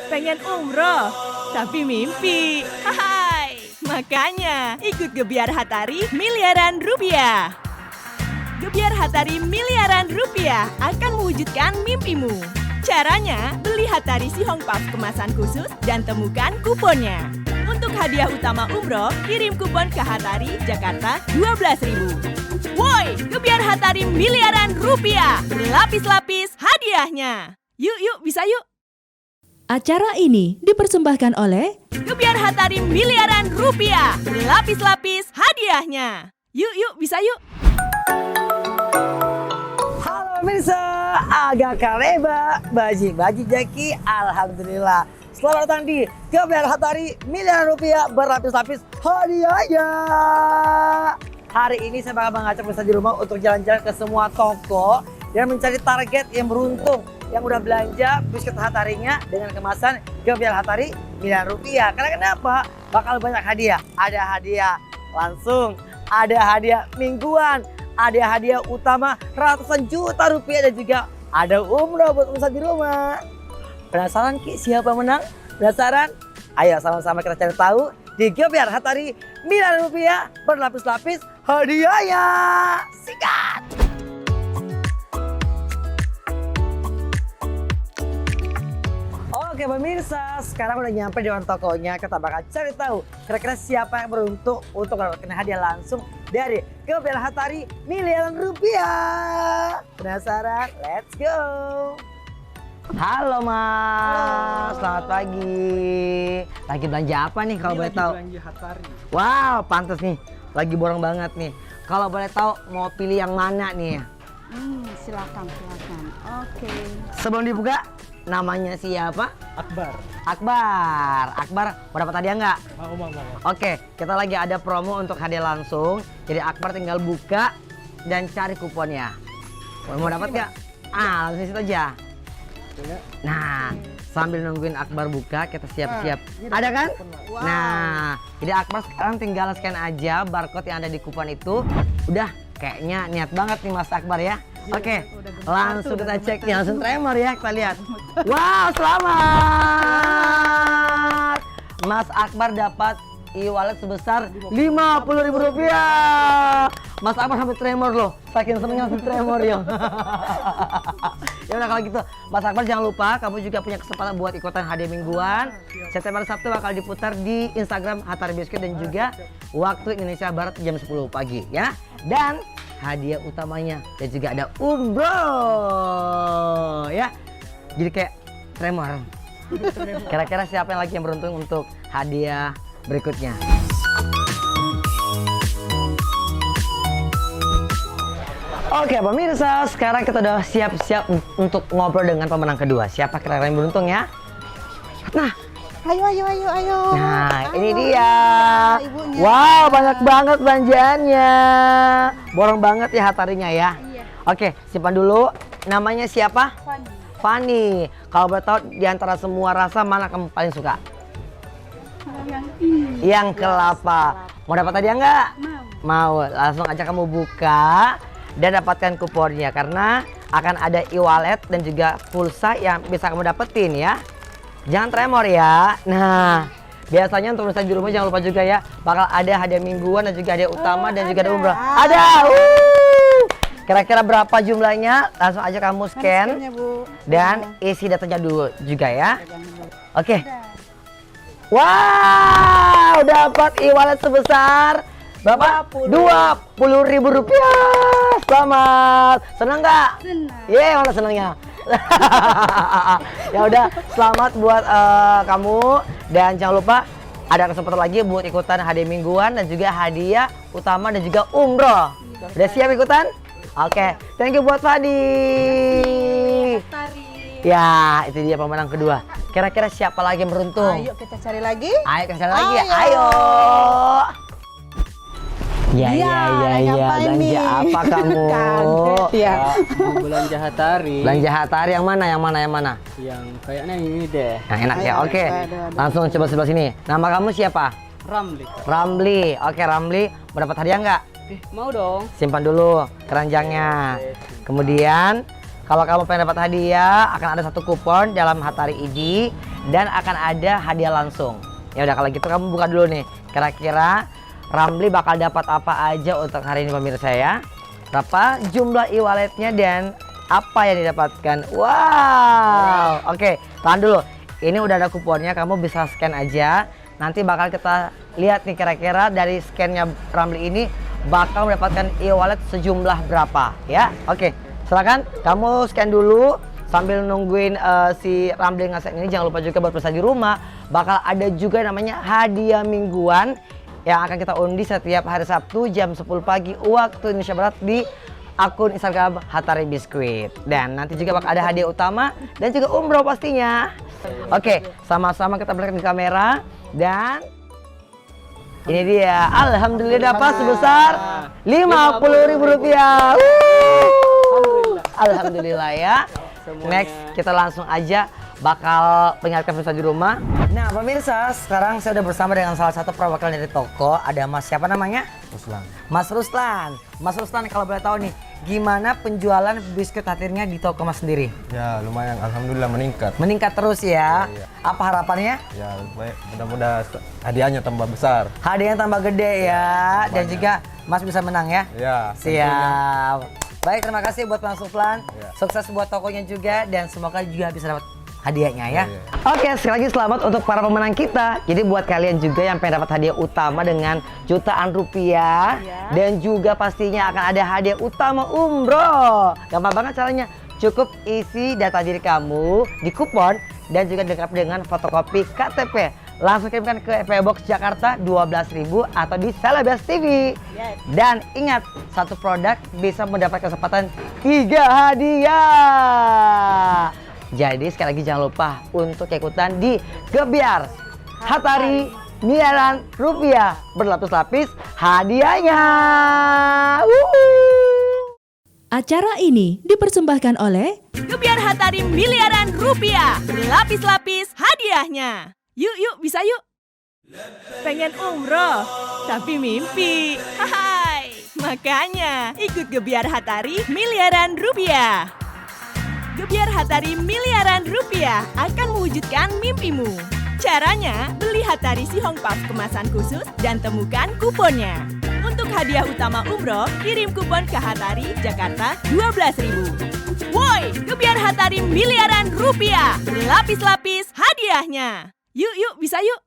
Pengen umroh, tapi mimpi. Hai, makanya ikut Gebiar Hatari miliaran rupiah. Gebiar Hatari miliaran rupiah akan mewujudkan mimpimu. Caranya, beli Hatari Si Hong Puff kemasan khusus dan temukan kuponnya. Untuk hadiah utama umroh, kirim kupon ke Hatari, Jakarta 12.000. Woi, Gebiar Hatari miliaran rupiah. Berlapis-lapis hadiahnya. Yuk, bisa yuk. Acara ini dipersembahkan oleh Gebiar Hatari miliaran rupiah. Berlapis-lapis hadiahnya. Yuk, bisa yuk. Halo pemirsa, agak kaleba, baji jaki, alhamdulillah. Selamat datang di Gebiar Hatari miliaran rupiah berlapis-lapis hadiahnya. Hari ini saya bakal mengajak pemirsa di rumah untuk jalan-jalan ke semua toko dan mencari target yang beruntung yang udah belanja biskuit Hatarinya dengan kemasan Gebiar Hatari miliaran rupiah. Karena kenapa? Bakal banyak hadiah. Ada hadiah langsung, ada hadiah mingguan, ada hadiah utama ratusan juta rupiah dan juga ada umroh buat pemirsa di rumah. Penasaran Ki siapa menang? Penasaran? Ayo sama-sama kita cari tahu di Gebiar Hatari miliaran rupiah berlapis-lapis hadiahnya. Sikat! Oke pemirsa, sekarang udah nyampe di depan tokonya. Kita bakal cari tahu kira-kira siapa yang beruntung untuk mendapatkan hadiah langsung dari Gebiar Hatari miliaran rupiah. Penasaran? Let's go! Halo Mas, selamat pagi. Lagi belanja apa nih kalau boleh tahu? Belanja Hatari. Wow, pantas nih. Lagi borong banget nih. Kalau boleh tahu mau pilih yang mana nih? Silakan. Oke. Sebelum dibuka, namanya siapa? Akbar. Akbar mau dapat hadiah nggak? Mau. Oke, kita lagi ada promo untuk hadiah langsung. Jadi Akbar tinggal buka dan cari kuponnya. Mau dapat nggak? Langsung situ aja. Nah, sambil nungguin Akbar buka, kita siap-siap. Ada kan? Wow. Nah, jadi Akbar sekarang tinggal scan aja barcode yang ada di kupon itu. Udah, kayaknya niat banget nih Mas Akbar ya. Oke, langsung kita cek nih, langsung tremor ya, kita lihat. Wow, selamat! Mas Akbar dapat e-wallet sebesar Rp50.000. Mas Akbar sampai tremor loh, saking senengnya sampai tremor ya. Ya udah kalau gitu, Mas Akbar jangan lupa kamu juga punya kesempatan buat ikutan hadiah mingguan. Setiap hari Sabtu bakal diputar di Instagram Hatari Biskuit dan juga waktu Indonesia Barat jam 10 pagi ya. Dan hadiah utamanya dan juga ada umroh ya. Jadi kayak tremor. Kira-kira siapa yang lagi yang beruntung untuk hadiah berikutnya? Oke pemirsa, sekarang kita udah siap-siap untuk ngobrol dengan pemenang kedua. Siapa kira-kira yang beruntung ya? Nah, Ayo. nah ini dia. Ibunya. Wow, banyak banget belanjaannya. Borong banget ya Hatarinya ya. Iya. Oke, simpan dulu. Namanya siapa? Fani. Fani. Kalau boleh tahu di antara semua rasa mana kamu paling suka? Yang ini. Yang kelapa. Mau dapat hadiah nggak? Mau. Mau. Langsung aja kamu buka dan dapatkan kuponnya karena akan ada e-wallet dan juga pulsa yang bisa kamu dapetin ya. Jangan tremor ya. Nah, biasanya untuk pemirsa di rumah jangan lupa juga ya, bakal ada hadiah mingguan dan juga hadiah utama dan juga ada umroh. Ada. Kira-kira berapa jumlahnya? Langsung aja kamu scan Bu. dan isi datanya dulu juga ya. Oke. Wow, dapat e-wallet sebesar berapa? Rp20.000. Selamat. Senang nggak? Senang. Yeay, mana senangnya? Ya udah, selamat buat kamu dan jangan lupa ada kesempatan lagi buat ikutan hadiah mingguan dan juga hadiah utama dan juga umroh. Udah siap ikutan? Oke, thank you buat Fadi. Hatari. Ya, itu dia pemenang kedua. Kira-kira siapa lagi yang beruntung? Ayo kita cari lagi. Ayo kita cari lagi ya. Ayo. Ayo. Ya, Iya, ngapain belanja nih? apa kamu? Kaget ya. Mau belanja Hatari. Belanja Hatari yang mana? Yang kayaknya ini deh. Yang enak ya. Ayo, Oke. aduh. Langsung coba sebelah sini. Nama kamu siapa? Ramli. Ramli. Oke, Ramli. Mau dapat hadiah nggak? Mau dong. Simpan dulu keranjangnya. Kemudian Kalau kamu pengen dapat hadiah, akan ada 1 kupon dalam Hatari ini dan akan ada hadiah langsung. Ya udah kalau gitu kamu buka dulu nih. Kira-kira Ramli bakal dapat apa aja untuk hari ini pemirsa ya. Berapa jumlah e-walletnya dan apa yang didapatkan. Wow. Oke, tahan dulu. Ini udah ada kuponnya, kamu bisa scan aja. Nanti bakal kita lihat nih kira-kira dari scannya Ramli ini bakal mendapatkan e-wallet sejumlah berapa ya. Oke, silakan kamu scan dulu sambil nungguin si Ramli nge-scan ini. Jangan lupa juga buat pemirsa di rumah, bakal ada juga namanya hadiah mingguan yang akan kita undi setiap hari Sabtu jam 10 pagi waktu Indonesia Barat di akun Instagram Hatari Biskuit. Dan nanti juga bakal ada hadiah utama dan juga umroh pastinya. Oke, sama-sama kita perlihatkan di kamera. Dan ini dia, alhamdulillah dapat sebesar Rp50.000. Alhamdulillah ya. Next kita langsung aja bakal mengingatkan pemirsa di rumah. Nah pemirsa, sekarang saya udah bersama dengan salah satu perwakilan dari toko. Ada Mas siapa namanya? Ruslan. Mas Ruslan. Mas Ruslan kalau boleh tahu nih, gimana penjualan biskuit hatirnya di toko Mas sendiri? Ya lumayan, alhamdulillah meningkat. Meningkat terus ya. Iya. Apa harapannya? Ya baik, mudah-mudahan hadiahnya tambah besar. Hadiahnya tambah gede ya. Dan juga Mas bisa menang ya. Ya. Siap. Baik, terima kasih buat Mas Ruslan. Ya. Sukses buat tokonya juga dan semoga juga bisa dapat hadiahnya ya. Iya. Oke, sekali lagi selamat untuk para pemenang kita. Jadi buat kalian juga yang pengen dapat hadiah utama dengan jutaan rupiah dan juga pastinya akan ada hadiah utama umroh. Gampang banget caranya. Cukup isi data diri kamu di kupon dan juga lengkap dengan fotokopi KTP. Langsung kirimkan ke FP Box Jakarta 12.000 atau di Selebes TV. Dan ingat, satu produk bisa mendapat kesempatan 3 hadiah. Jadi sekali lagi jangan lupa untuk ikutan di Gebyar Hatari miliaran rupiah berlapis-lapis hadiahnya. Acara ini dipersembahkan oleh Gebyar Hatari miliaran rupiah, berlapis-lapis hadiahnya. Yuk, bisa yuk. Pengen umroh, tapi mimpi. Hai, makanya ikut Gebyar Hatari miliaran rupiah. Gebyar Hatari miliaran rupiah akan mewujudkan mimpimu. Caranya, beli Hatari Si Hong Puff kemasan khusus dan temukan kuponnya. Untuk hadiah utama umroh, kirim kupon ke Hatari Jakarta 12.000. Woi, Gebyar Hatari miliaran rupiah, berlapis-lapis hadiahnya. Yuk, bisa yuk.